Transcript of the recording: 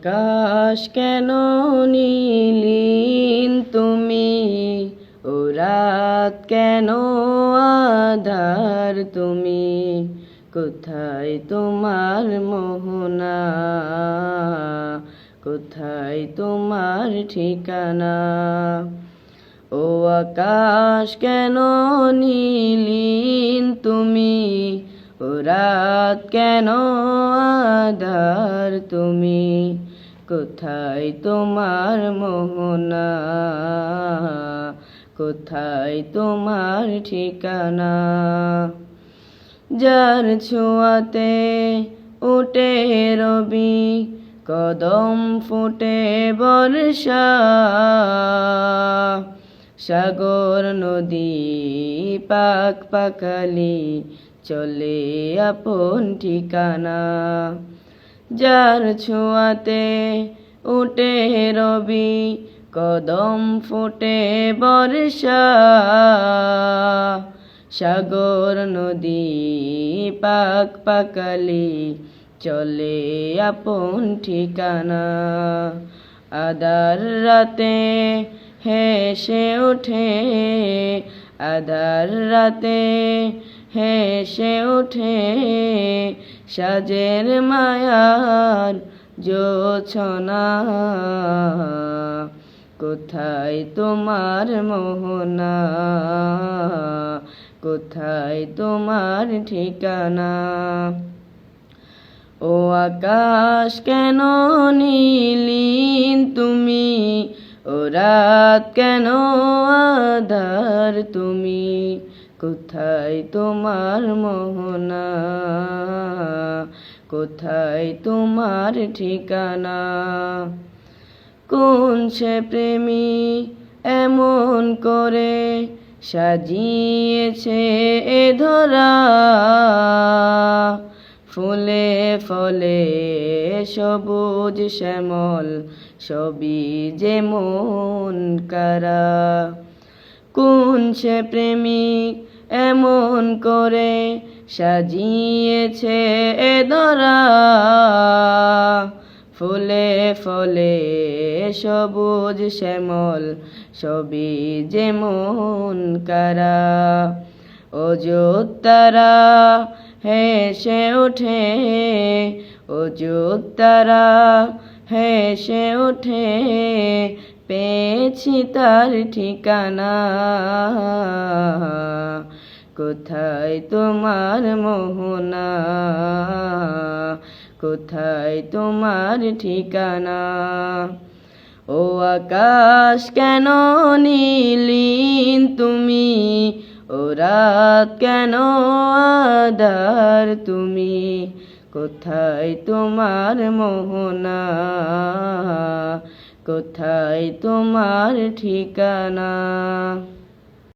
আকাশ কেন নীলিন তুমি, ও রাত কেন আঁধার তুমি, কোথায় তোমার মোহনা, কোথায় তোমার ঠিকানা। ও আকাশ কেন নীলিন তুমি, ও রাত কেন আঁধার তুমি, কোথায় তোমার মোহনা, কোথায় তোমার ঠিকানা। যার ছোঁয়াতে উঠে রবি, কদম ফুটে বর্ষা, সাগর নদী পাক পাখালি চলে আপন ঠিকানা। যার ছোঁয়াতে উঠে রবি, কদম ফুটে বর্ষা, সাগর নদী পাক পাখালি চলে আপন ঠিকানা। আধার রাতে হেসে ওঠে, আধার রাতে হেসে ওঠে, সাজের মায়ার জোছনা, কোথায় তোমার মোহনা, কোথায় তোমার ঠিকানা। ও আকাশ কেন নীলিন তুমি, ও রাত কেন আঁধার তুমি, কোথায় তোমার মোহনা, কোথায় তোমার ঠিকানা। কোন সে প্রেমী এমন করে সাজিয়েছে এ ধরা, ফুলে ফলে সবুজ শ্যামল সবই যে মন কারা। কোন সে প্রেমিক এমন করে সাজিয়েছে এ ধরা, ফুলে ফলে সবুজ শ্যামল সবই যে মন কারা। অযোধ্যারা হেসে ওঠে, অযোধ্যারা হেসে ওঠে, পেয়েছি তার ঠিকানা, কোথায় তোমার মোহনা, কোথায় তোমার ঠিকানা। ও আকাশ কেন নীলিন তুমি, ও রাত কেন আঁধার তুমি, কোথায় তোমার মোহনা, কোথায় তোমার ঠিকানা।